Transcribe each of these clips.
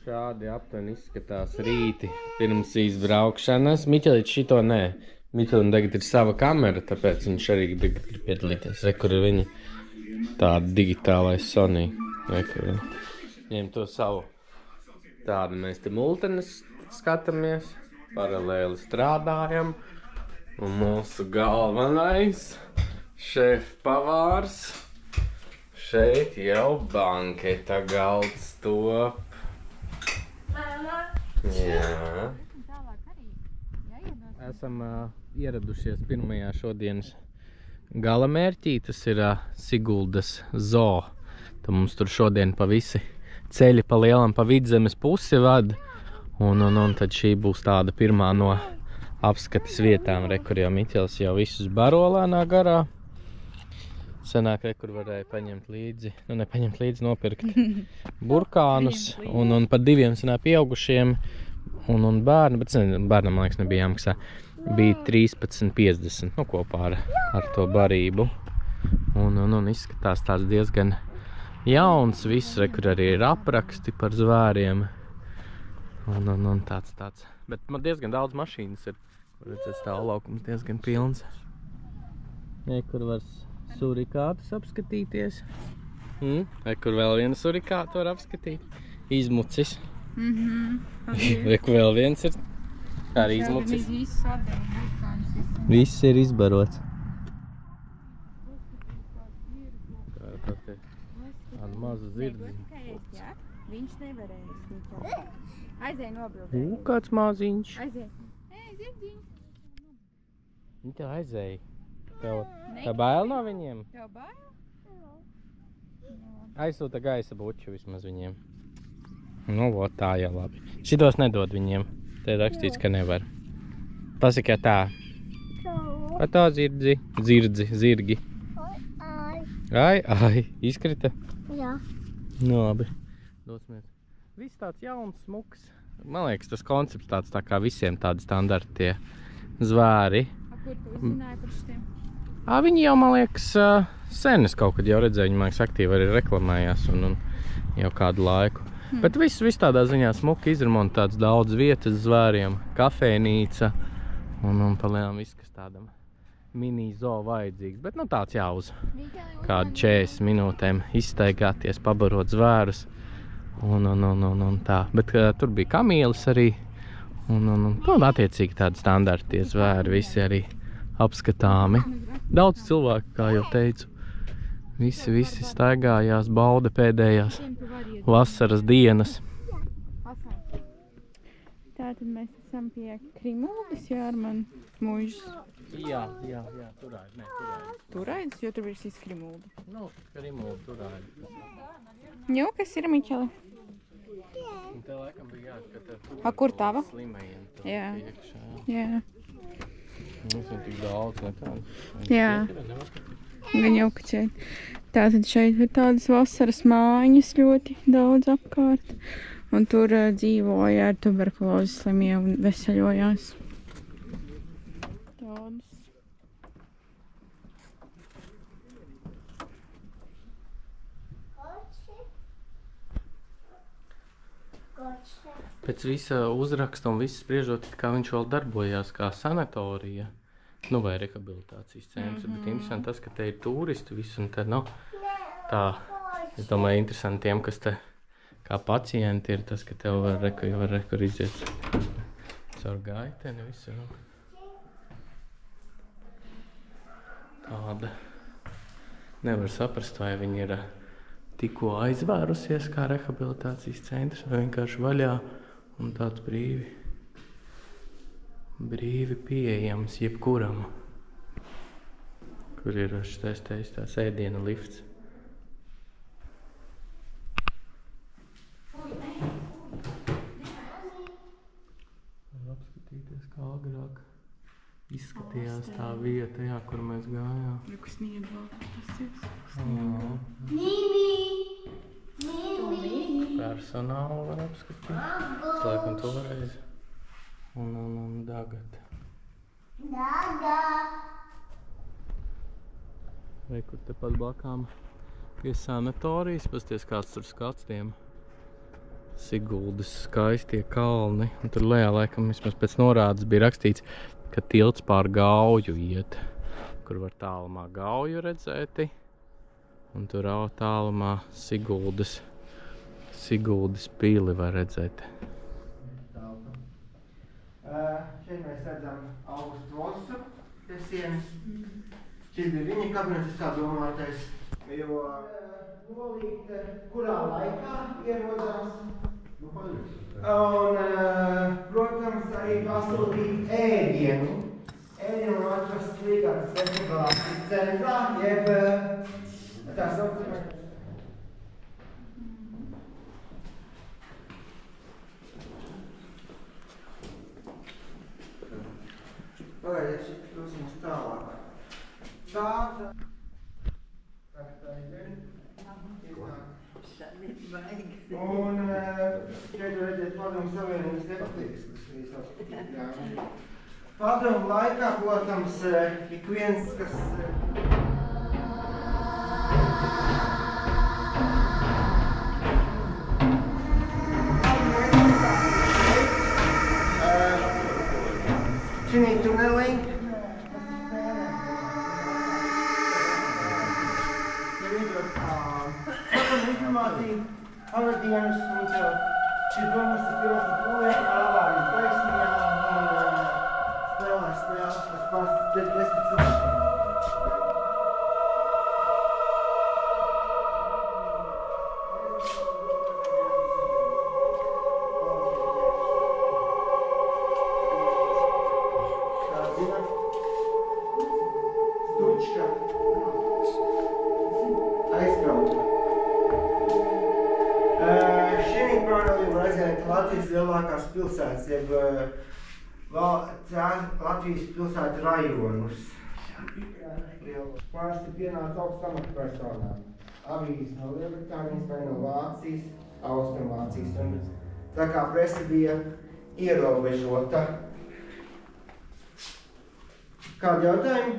Šādi aptuveni izskatās rīti pirms izbraukšanas. Miķelīts šito nē. Miķelim tagad ir sava kamera, tāpēc viņš arī grib piedalīties. Re, kur ir viņa tāda digitālais Sony. Re, kur ņem to savu. Tādu mēs te multenes skatāmies, paralēli strādājam. Un mūsu galvenais šefpavārs. Šeit jau banketa galds top. Jā. Esam ieradušies pirmajā šodienas galamērķī. Tas ir Siguldas zoo. Tad mums tur šodien pa visi ceļi pa lielam pa Vidzemes pusi vada. Un tad šī būs tāda pirmā no apskates vietām. Re, kur jau Miķels jau visus baro lēnā garā. Senāk, re, kur varēja paņemt līdzi, nepaņemt līdzi, nopirkt burkānus un par 2 senāk pieaugušiem un bērni, bet bērnam, man liekas, nebija jāmaksā. Bija 13,50, kopā ar to barību. Un izskatās tāds diezgan jauns viss, re, kur arī ir apraksti par zvēriem. Un tāds. Bet man diezgan daudz mašīnas ir, redzēt, stāv laukums diezgan pilns. Ne, kur var surikātus apskatīties. Kur vēl viena surikātu var apskatīt. Izmucis. Kur vēl viens ir. Kā arī izmucis. Viss ir izbarots. Tāda maza zirdziņa. Viņš nevarēja. Aizēja nobildēt. Kāds maziņš. Aizēja. Zirdziņ. Viņi tev aizēja. Tev bail no viņiem? Tev bail? Aizsūta gaisa buču vismaz viņiem. Tā jau labi. Šitos nedod viņiem. Te ir rakstīts, ka nevar. Pasaka tā. Vai tā zirgi? Ai, izkrita? Jā. Labi. Dosimies. Viss tāds jauns, smuks. Man liekas, tas koncepts tāds tā kā visiem tādi standarti tie zvēri. Kur tu uzzināji par šitiem? Viņi jau, man liekas, sen es kaut kad jau redzēju, viņi, man liekas, aktīvi arī reklamējās un jau kādu laiku. Bet viss tādā ziņā smuki izremontēts, daudz vietas zvēriem, kafēnīca un palielam viss, kas tādam mini zoo vajadzīgs. Bet tāds jau uz kādu 40 minūtēm izstaigāties, pabarot zvērus un tā. Bet tur bija kamīlis arī un attiecīgi tādi standarti tie zvēri, visi arī apskatāmi. Daudz cilvēku, kā jau teicu, visi staigājās, bauda pēdējās vasaras dienas. Tātad mēs esam pie Krimuldas, jā, ar man mūžas. Jā, turādi. Turāidis, jo tur ir šis Krimulda. Krimulda turādi. Jo, kas ir, Miķeli? Un te laikam bija jāskata kur tava? Slimajiem Jā. Iekšā. Jā. Mums ir tik daudz, ne tāds. Jā. Gan jau, ka šeit. Tātad šeit ir tādas vasaras mājiņas ļoti daudz apkārt. Un tur dzīvoja ar tuberkulozes slimiem un veseļojās. Tādas. Pēc visa uzraksta un viss spriežot, kā viņš vēl darbojās kā sanatorija, vai rehabilitācijas centrs, bet interesanti tas, ka te ir turisti visu, un te tā, es domāju, interesanti tiem, kas te kā pacienti ir, tas, ka tev var iziet caur gaiteni visu, tāda, nevar saprast, vai viņi ir tikko aizvērusies kā rehabilitācijas centrs, vai vienkārši vaļā un tāds brīvi pieejams jebkuram, kur ir šitais tās ēdiena lifts. Var apskatīties, kā agrāk izskatījās tā vieta, jā, kur mēs gājām. Kas sniedz vēl tas Personālu var apskatīt. Slēpam toreiz. Un Dagata. Vai kur tepat blakām pie sanatorijas. Pasties, kāds tur skats tiem Siguldas skaistie kalni. Un tur lejā laikam vismaz pēc norādes bija rakstīts, ka tilts pār Gauju iet, kur var tālumā Gauju redzēti. Un tur tālumā Siguldas pili var redzēt. Šeit mēs redzam Augustu Vosu pie sienas. Šis bija viņa kabinets, kā domātais, jo nolīgt, kurā laikā ierodās. Un, protams, arī pasūtīt ēdienu. Ēdienu atrast Līgātas festivalās centrā, jeb tā saucamā. Pagaidiet, šeit dosim uz tālāk. Tāda. Tā ir. Un šeit redzēt Padomu Savienības deputātus. Padomu laikā, protams, ik viens, kas šinī tunelī informāciju, avadienas, un šis domas ir pilsas pūlēm, avārijas gaismijā un spēlēs spēles, kas pats 10 cilvēkiem. Kā zina, Stučka aizbrauka. Šī paralēli var redzēt Latvijas lielākās pilsētas, jeb Latvijas pilsētu rajonus. Pārsti pienāca augstu amatpersonām. Avīzes no Lielbritānijas vai no Vācijas, Austrumvācijas. Un tā kā presa bija ierobežota. Kādi jautājumi?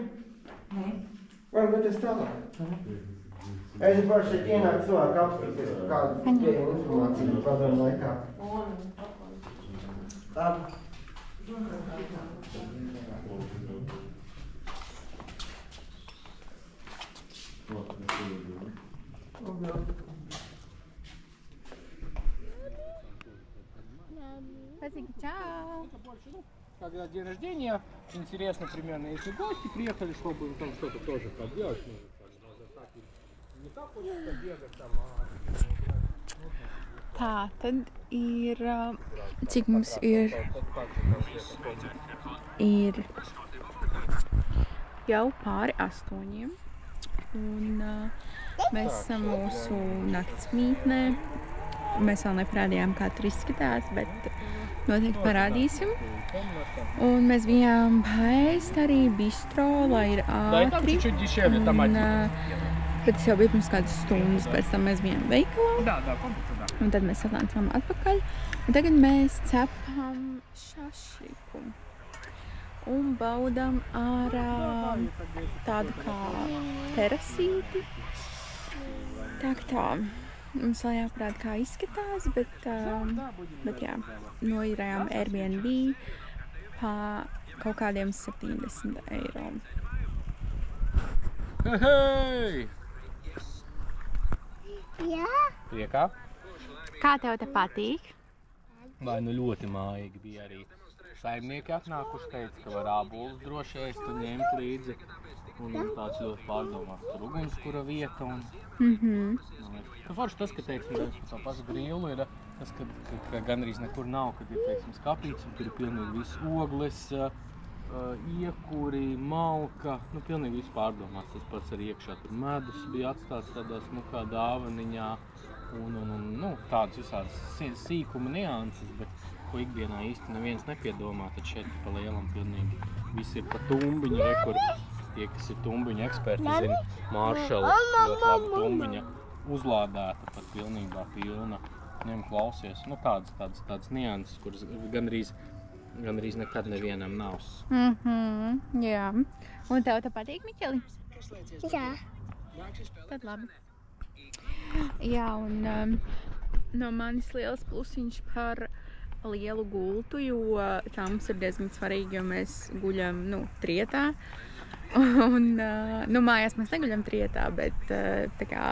Nē. Varam doties tālāk. Es par šeit ienāk cilvēku apstīties par kādu pieejamu informāciju padomu laikā. Labi. Спасибо, чао. Когда день рождения, интересно примерно, если гости приехали, чтобы там что-то тоже поделать. Не так вот бегать там, Tā tad ir, cik mums ir jau pāri 8. Un mēs esam mūsu naktsmītnē. Mēs vēl neparādījām, kā tur izskatās, bet noteikti parādīsim. Un mēs bijām paēst arī bistro, lai ir ātri. Bet tas jau bija pirms kādas stundas, pēc tam mēs bijām veikalā. Un tad mēs atnācām atpakaļ. Un tagad mēs cepam šašliku. Un baudam ārā tādu kā terasīti. Tā. Mums vēl jāparāda, kā izskatās, bet jā, noīrējām Airbnb pa kaut kādiem 70 eiro. Hei! Jā. Priekā? Kā tev te patīk? Vai nu ļoti mājīgi bija arī saimnieki atnākuši, teica, ka var ābolus droši ēst un ņemt līdzi. Un tāds ļoti pārdomās tur ugunskura vieta. Un, forši tas, ka, teiksim, tā pašu grilu ir tas, ka gandrīz nekur nav, kad ir, teiksim, skapīts, un tur ir pilnīgi viss ogles, iekuri, malka, nu pilnīgi viss pārdomās. Tas pats arī iekšā tur medus bija atstāts tādā smukā dāvaniņā un nu, tādas visādas sīkuma nianses, bet ko ikdienā īsti neviens nepiedomā, tad šeit pa lielam pilnīgi viss ir pa tumbiņu, kur tie, kas ir tumbiņu eksperti, zina, Maršala ļoti labi tumbiņa uzlādēta, pat pilnībā pilna. Ņem klausies, nu tādas nianses, kuras gandrīz nekad nevienam nav. Jā. Un tev te patīk, Miķeli? Jā. Tad labi. Jā, un no manis liels plusiņš par lielu gultu, jo tā mums ir diezgan svarīgi, jo mēs guļam, trietā. Un, mājās mēs neguļam trietā, bet tā kā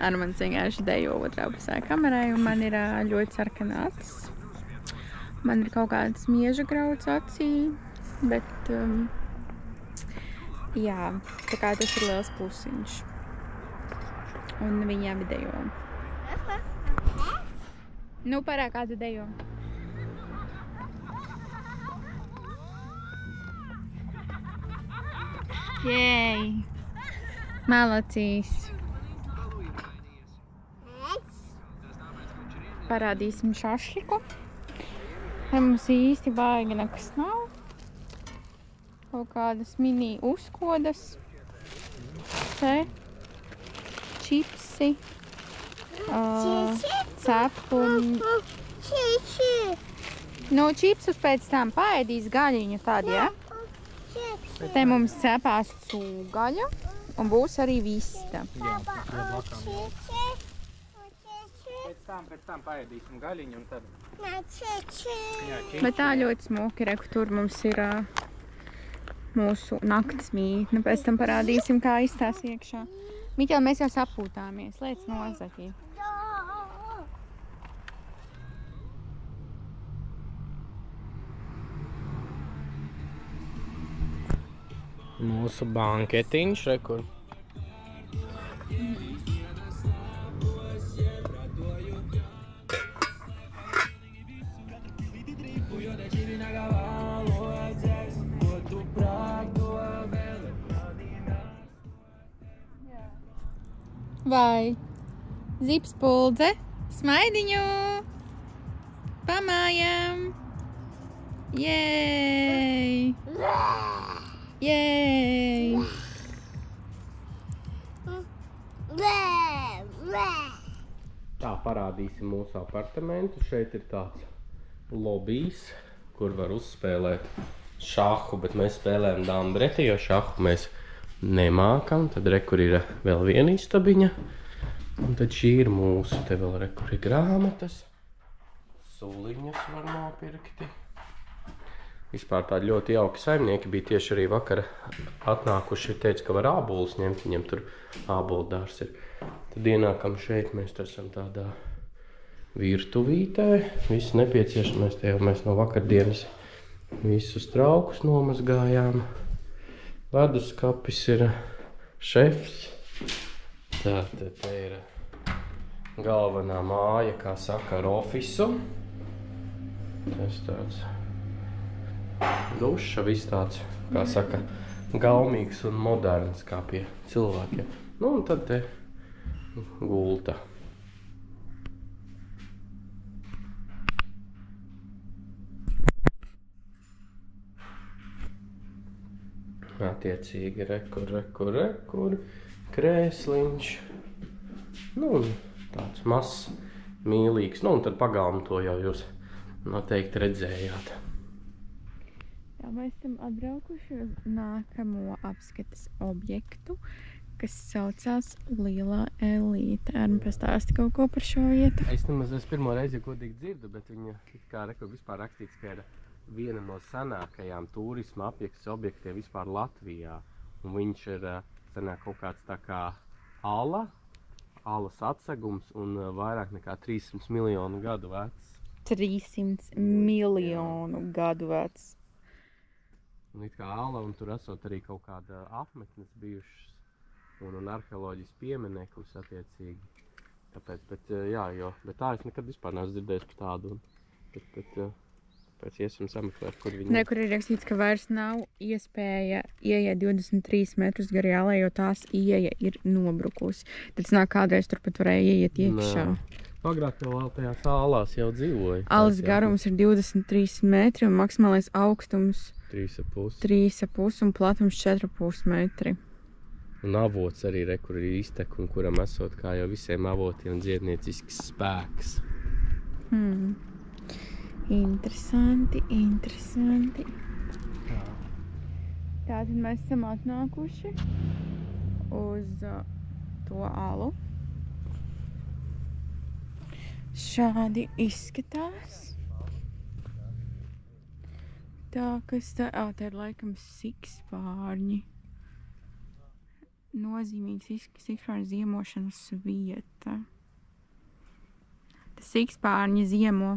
Armands vienkārši dejo otrā pusē kamerai, un man ir ļoti sarkana acis. Man ir kaut kāds mieža grauds acī, bet jā, tā kā tas ir liels plusiņš. Un viņi abi dejo. Parāk kādu dejo. Jej! Malacīs! Parādīsim šašliku. Mums īsti baigi nekas nav. Kaut kādas mini uzkodas. Te. Čipsi. Cepumi. Čipsus pēc tam paēdīs gaļiņu tādu, ja? Te mums cepās cūgaļa un būs arī vista. Pēc tam paēdīsim gaļiņu un tad... Bet tā ļoti smuki, reku, tur mums ir mūsu naktsmītne. Pēc tam parādīsim, kā izstās iekšā. Miķel, mēs jau sapūtāmies. Liec nozaki. Mūsu banketiņš, rekur. Vai zips puldze, smaidiņu, pamājam, jej, jej. Tā, parādīsim mūsu apartamentu. Šeit ir tāds lobijs, kur var uzspēlēt šahu, bet mēs spēlējam dambreti, jo šahu mēs nemākam. Tad rekur ir vēl viena istabiņa. Un tad šī ir mūsu. Te vēl rekur ir grāmatas. Suliņas var nopirkti. Vispār tādi ļoti jauki saimnieki bija tieši arī vakar atnākuši. Teica, ka var ābolus ņemt. Viņam tur āboldārs ir. Tad ienākam šeit. Mēs esam tādā virtuvītē. Viss nepieciešamais. Te jau mēs no vakardienas visus traukus nomazgājām. Leduskapis ir šefs. Tātad te ir galvenā māja, kā saka, ar ofisu. Tas tāds duša, viss tāds, kā saka, gaumīgs un moderns, kā pie cilvēkiem. Nu, un tad te gulta. Attiecīgi rekur, krēsliņš. Nu, un tāds mazs, mīlīgs. Nu, un tad pagalmu to jau jūs noteikti redzējāt. Jā, mēs esam atbraukuši uz nākamo apskates objektu, kas saucās Lielā Elīte. Armi, pastāsti kaut ko par šo vietu? Es nemaz pirmo reizi godīgi dzirdu, bet viņa kā rekur vispār rakstīts, ka ir viena no senākajām turisma apjakses objektiem vispār Latvijā. Un viņš ir senāk kaut kāds tā kā alas atsegums un vairāk nekā 300 miljonu gadu vecs. 300 miljonu gadu vecs. Un it kā ala, un tur esot arī kaut kāda apmetnes bijušas un arheoloģijas piemineklis attiecīgi. Tāpēc, bet tā es nekad vispār neesmu dzirdējis par tādu. Pēc iesim sameklēt, kur viņi... Kur ir rakstīts, ka vairs nav iespēja ieiet 23 metrus garī alē, jo tās ieeja ir nobrukusi. Tad nāk kādreiz turpat varēja ieiet iekšā. Agrāk jau tajās alās jau dzīvoja. Alas garums ir 23 metri un maksimālais augstums 3,5 un platums 4,5 metri. Un avots arī rekur ir iztek un kuram esot kā jau visiem avotiem dziedniecisks spēks. Interesanti. Tātad mēs esam atnākuši uz to alu. Šādi izskatās. Tā, kas tā... tā ir laikam sikspārņi. Nozīmīgs sikspārņu ziemošanas vieta. Tas sikspārņi ziemo.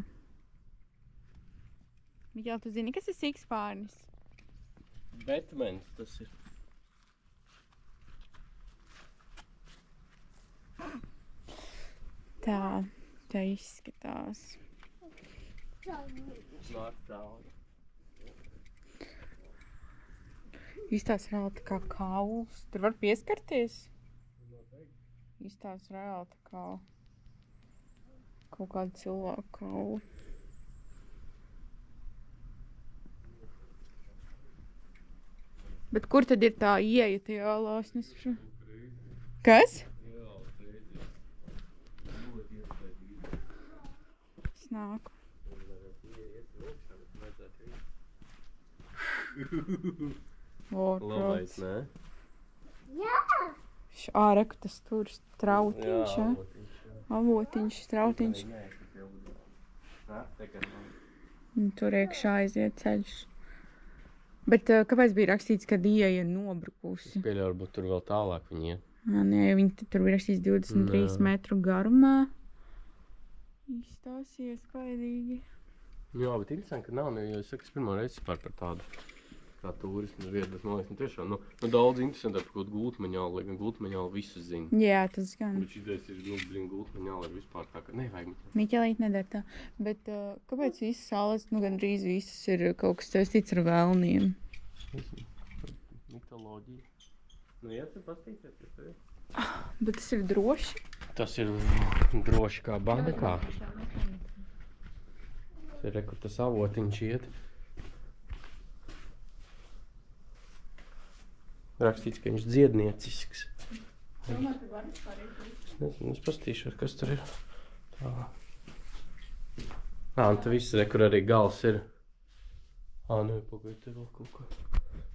Miķel, tu zini, kas ir sikspārnis? Batmans tas ir. Tā izskatās. Nāk tālu. Izstās reāli tā kā kauls. Tur var pieskarties? Izstās reāli tā kā kaut kāda cilvēka kaula. Bet kur tad ir tā ieeja tajā lāsnes? Kas? Es nāku. Labais, nē? Āreku tas tur strautiņš, ja? Avotiņš, strautiņš. Tur iekšā aiziet ceļš. Bet kāpēc bija rakstīts, ka ieeja nobrukusi? Pieļauju, varbūt tur vēl tālāk viņi iet. Nē, viņi tur bija rakstīts 23 metru garumā. Izstāsies spaidīgi. Jā, bet interesanti, ka nav, jo es saku, es pirmo reizi par tādu kā turismu vietu, bet man liekas, tiešām, daudz interesantāk par kaut Gultmaņālu, lai gan Gultmaņālu visus zina. Jā, tas gan. Bet šidēs ir, Gultmaņāla ir vispār tā, ka nevajag. Miķelīt nedara tā. Bet kāpēc visas salas, gandrīz visas ir kaut kas saistīts ar vēlniem? Mitoloģija. Iet, pastīsies, kas tev ir? Bet tas ir droši? Tas ir droši kā bankā. Tas ir, kur tas avotiņš iet. Rakstīts, ka viņš dziedniecisks. Domāju, tu vari parīt. Es nezinu, es pastīšos, kas tur ir. Tā. Un te viss, kur arī gals ir. Nē, pagaid, te vēl kaut kā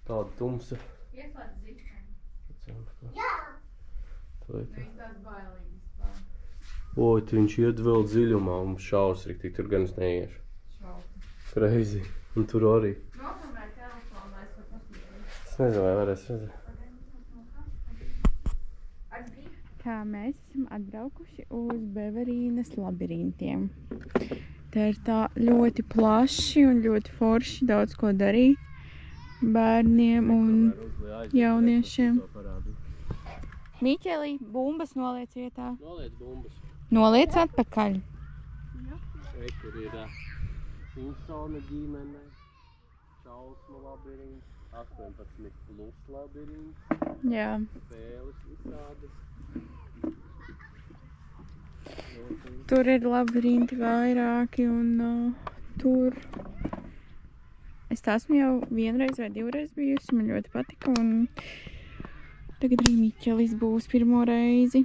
tāda tumsa. Ieslēdz zikšanu. Jā! Tās bailīgas. Oi, tu viņš iet vēl dziļumā un šaus riktīgi, tur gan es neiešu. Crazy. Un tur arī. Nofilmēt telefonā, es var pastīties. Es nezinu, vai varēs redzēt. Tā mēs esam atbraukuši uz Beverīnas labirintiem. Tā ir tā ļoti plaši un ļoti forši, daudz ko darīt bērniem un jauniešiem. Miķelī, bumbas noliec vietā. Noliec bumbas. Noliec atpakaļ. Šeit, kur ir Insona ģimene, šausmu labirints, 18 plus labirints, Jā. spēles visādas. Tur ir labirinti vairāki un tur es esmu jau vienreiz vai divreiz bijusi, man ļoti patika un tagad arī Miķelis būs pirmo reizi.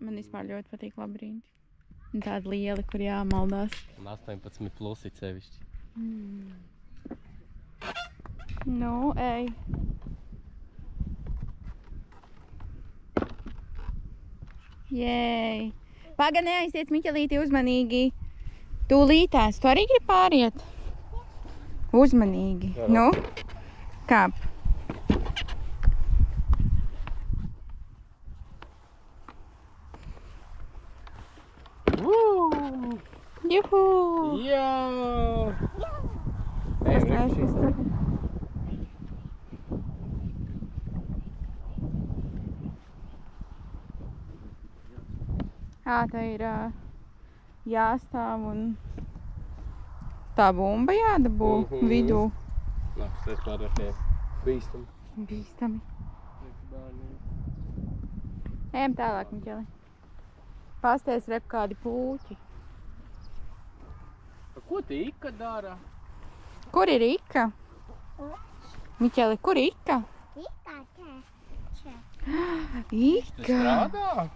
Man vispār ļoti patīk labirinti. Un tādi lieli, kur jāmaldās. Un 18 plusi sevišķi. Nu, ej. Jēj. Paga, neaiziet, Miķelīti, uzmanīgi. Tūlītās, tu arī gribi pāriet? Uzmanīgi. Jā. Nu, kāp. Juhu! Jā! Pastāsties tur. Tā ir jāstāv un tā bumba jādabū vidū. Nāks, tas pārāk bīstami. Bīstami. Ejam tālāk, Miķeli. Pasties rep kādi pūķi. Ko te Ika dara? Kur ir Ika? Miķeli, kur ir Ika? Ika! Strādā?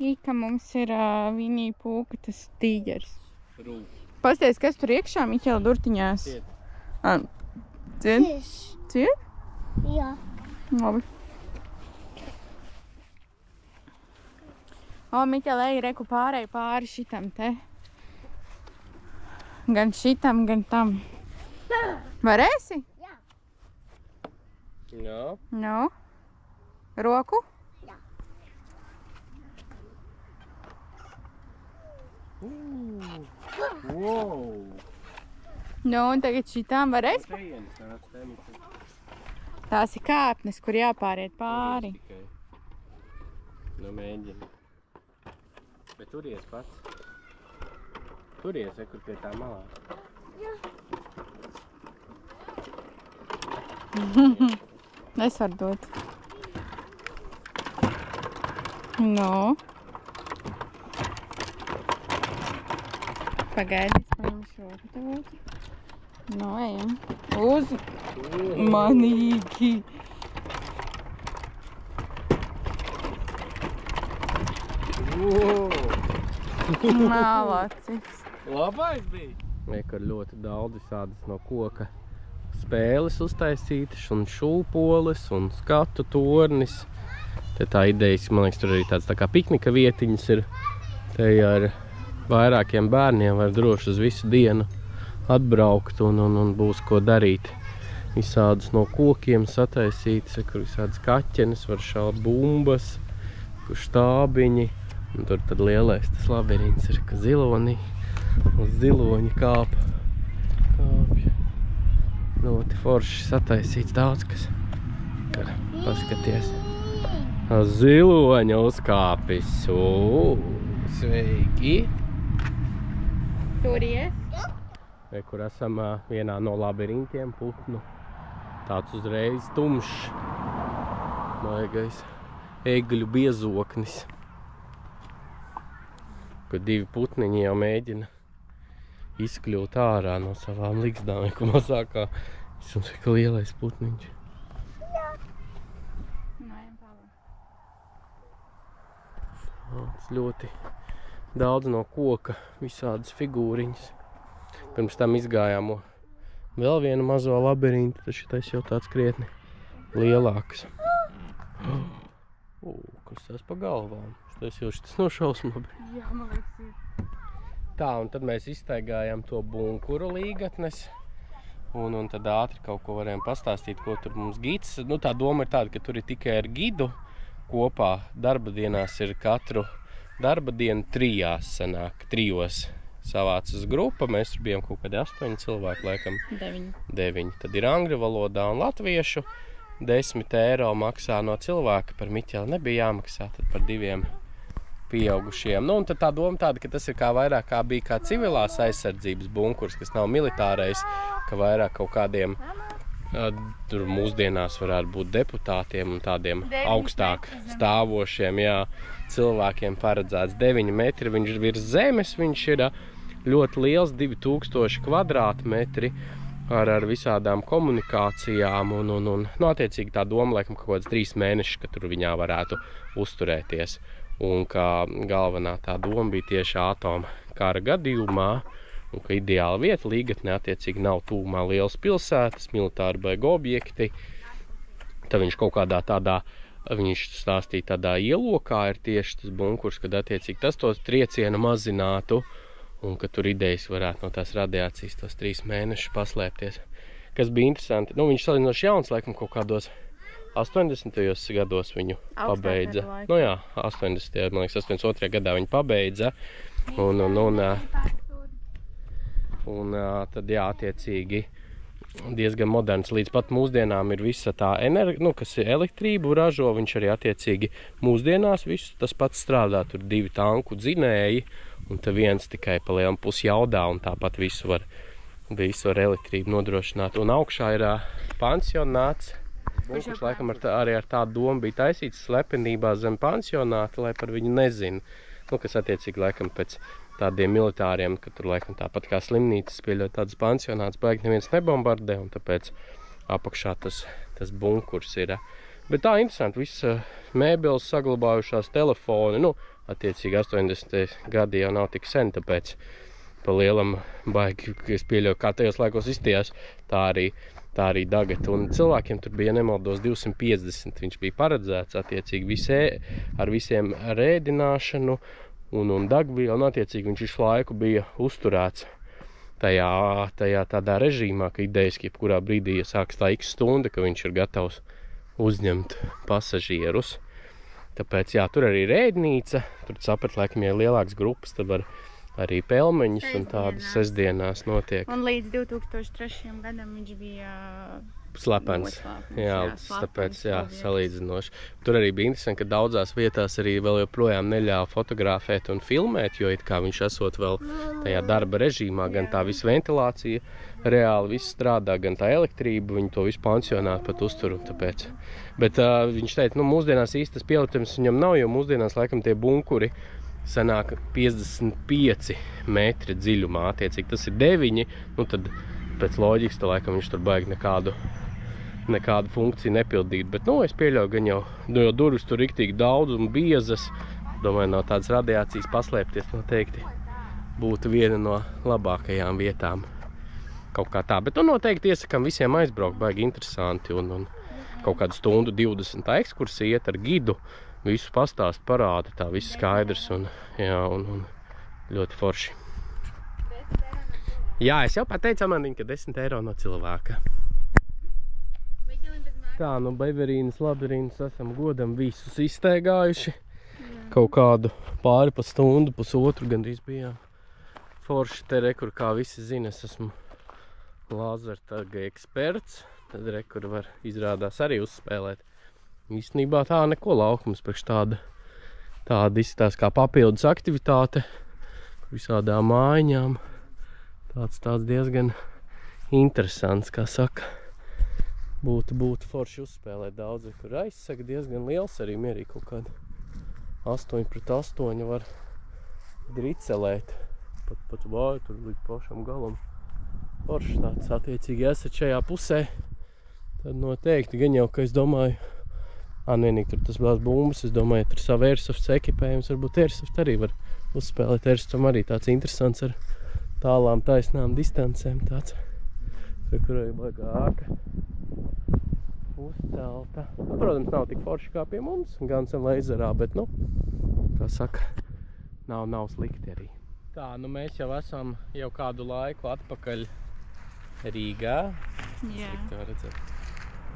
Ika mums ir Vinī Pūka, tas tīģeris. Rūk. Pasties, kas tur iekšā, Miķeli, durtiņās? Ciet. Ciet? Ciet? Jā. Labi. O, Miķel, ej, reku pāri šitam te. Gan šitam, gan tam. Varēsi? Jā. Jā. Nu? Roku? Jā. Wow! Nu, un tagad šitām varēs? Tās ir kāpnes, kur jāpāriet pāri. Nu, mēģini. Bet turies pats. Turies, kur pie tā malā. Es varu dot. Nu. Pagaidi, es paņemšu roku tev. Nu, ejam. Uz manīgi. Malacis. Labais bija! Kur ļoti daudz visādas no koka spēles uztaisītas, un šūpoles, un skatu tornis. Te tā idejas, man liekas, tur arī tāds tā kā piknika vietiņas ir. Te ar vairākiem bērniem var droši uz visu dienu atbraukt un būs ko darīt. Visādas no kokiem sataisītas, kur visādas kaķenes, var šaut bumbas, kur štābiņi. Un tur tad lielais tas labirints ir, ka ziloni, uz ziloņa kāpja. Ļoti forši sataisīts daudz, kas, kad paskaties. Uz ziloņa uzkāpis. Sveiki! Turies. Kur esam vienā no labirintiem, putnu. Tāds uzreiz tumšs, maigais egļu biezoknis. Kad divi putniņi jau mēģina izkļūt ārā no savām ligzdām, ko mazākā. Es jums ka lielais putniņš. Jā. Nājam tālāk. Tas ļoti daudz no koka, visādas figūriņas. Pirms tam izgājām vēl vienu mazo labirintu, tad šitais jau tāds krietni lielāks. Kas tās pa galvām? Tas jau šitas no šausmu. Jā, man liekas ir. Tā, un tad mēs izstaigājām to bunkuru līgatnes. Un tad ātri kaut ko varējām pastāstīt, ko tur mums gids. Nu, tā doma ir tāda, ka tur ir tikai ar gidu kopā. Darba dienās ir katru darba dienu trijās sanāk. Trijos savācas grupa. Mēs tur bijām kaut kādi 8 cilvēki, laikam. 9. Tad ir angļu valodā un latviešu. 10 eiro maksā no cilvēka. Par Miķeli nebija jāmaksā, tad par 2 pieaugušiem. Nu, un tad tā doma tāda, ka tas ir kā vairāk kā bija kā civilās aizsardzības bunkurs, kas nav militārais, ka vairāk kaut kādiem tur mūsdienās varētu būt deputātiem un tādiem augstāk stāvošiem, jā, cilvēkiem paredzēts 9 metri, viņš ir virs zemes, viņš ir ļoti liels, 2000 kvadrātmetri ar visādām komunikācijām un nu, attiecīgi tā doma, laikam, kaut kāds 3 mēnešus, ka tur viņā varētu uzturēties. Un kā galvenā tā doma bija tieši atoma kara gadījumā, un ka ideāla vieta līgatnē attiecīgi nav tūmā lielas pilsētas, militāri baigi objekti. Tad viņš kaut kādā tādā, viņš stāstīja tādā ielokā ir tieši tas bunkurs, kad attiecīgi tas tos triecienu mazinātu, un ka tur idejas varētu no tās radiācijas tos 3 mēnešus paslēpties. Kas bija interesanti, nu viņš salīdzinoši jauns, laikam kaut kādos 80. gados viņu pabeidza. Nu jā, 80. man liekas, 82. gadā viņu pabeidza. Un tad jā, attiecīgi diezgan moderns. Līdz pat mūsdienām ir visa tā enerģija, kas ir elektrību ražo. Viņš arī attiecīgi mūsdienās visu tas pats strādā. Tur 2 tanku dzinēji, un te viens tikai pa lielam pusjaudā, un tāpat visu var elektrību nodrošināt. Un augšā ir pansionāts. Bunkurs laikam arī ar tādu domu bija taisīts slepenībā zem pansionāta, lai par viņu nezina. Nu, kas attiecīgi laikam pēc tādiem militāriem, ka tur laikam tāpat kā slimnīcas pieļaut tādas pansionāts, baigi neviens nebombardē, un tāpēc apakšā tas bunkurs ir. Bet tā interesanti, visas mēbeles saglabājušās, telefoni, nu, attiecīgi 80. gadi jau nav tik sen, tāpēc pa lielam baigi, es pieļauju, kā tajos laikos izstījās, tā tā arī tagad. Un cilvēkiem tur bija, nemaldos, 250. Viņš bija paredzēts attiecīgi ar visiem rēdināšanu un degvielu, un attiecīgi viņš visu laiku bija uzturēts tajā tādā režīmā, ka idejaski jebkurā brīdī, ja sāks tā x stunda, ka viņš ir gatavs uzņemt pasažierus. Tāpēc, jā, tur arī rēdnīca, tur saprat, laikam, ja ir lielāks grupas, tad var arī pelmeņus un tādas sestdienās notiek. Un līdz 2003. gadam viņš bija slepens. Jā, tāpēc, jā, salīdzinoši. Tur arī bija interesanti, ka daudzās vietās arī vēl joprojām neļāva fotografēt un filmēt, jo it kā viņš esot vēl tajā darba režīmā, gan tā visa ventilācija reāli viss strādā, gan tā elektrība, viņi to visu pansionātu pat uzturu, tāpēc. Bet viņš teica, mūsdienās īstas pielietojums viņam nav, jo mūsdienās laikam tie bunkuri sanāk 55 metri dziļumā, attiecīgi tas ir 9, tad pēc loģikas, laikam viņš tur baigi nekādu funkciju nepildīt, bet, es pieļauju, gan jau durvis tur riktīgi daudz un biezas, domāju, no tādas radiācijas paslēpties noteikti būtu viena no labākajām vietām. Kaut kā tā, bet noteikti iesakām visiem aizbraukt, baigi interesanti un kaut kādu stundu 20 ekskursija iet ar gidu, visu pastāst parāda, tā viss skaidrs un ļoti forši. Jā, es jau pateicu Amandiņ, ka 10 eiro no cilvēka. Tā, Beverīnas labirīnas esam godam visus izsteigājuši. Kaut kādu pāri pa stundu, pusotru gandrīz bijām. Forši te rekur, kā visi zina, es esmu lāzertaga eksperts. Tad rekur var izrādās arī uzspēlēt. Īstenībā tā neko laukums priekš tāda izskatās kā papildus aktivitāte visādām mājiņām. Tāds diezgan interesants, kā saka. Būtu forši uzspēlēt daudz, kur aizsaka diezgan liels arī mierīgi kaut kādu 8-8 var dricelēt. Pat vāju tur līdz pašam galam. Forši tāds attiecīgi esat šajā pusē. Tad noteikti gan jau, ka es domāju, vienīgi tur tas vēl bumbas, es domāju, tur savu Airsoft ekipējums, varbūt Airsoft arī var uzspēlēt. Airsoft arī tāds interesants ar tālām taisnām distancēm tāds. Kur arī bagāka uzcelta. Protams, nav tik forši kā pie mums, gan sem leizerā, bet, kā saka, nav slikti arī. Tā, mēs jau esam jau kādu laiku atpakaļ Rīgā. Jā. Slikti var redzēt.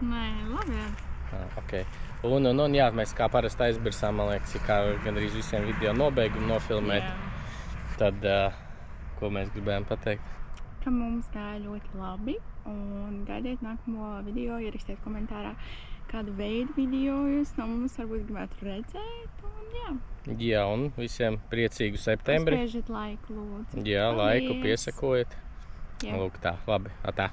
Nē, labi, jā. Ok. Un jā, mēs kā parasti aizbirsām, man liekas, kā gandrīz visiem video nobeigumu nofilmēt. Jā. Tad, ko mēs gribējām pateikt? Ka mums gāja ļoti labi, un gaidiet nākamo video, ierakstiet komentārā, kādu veidu video jūs no mums varbūt gribētu redzēt, un jā. Jā, un visiem priecīgu septembri. Uzspiežiet laiku, lūdzu. Jā, Paldies. Laiku piesakojiet. Jā. Lūk tā, labi, atā.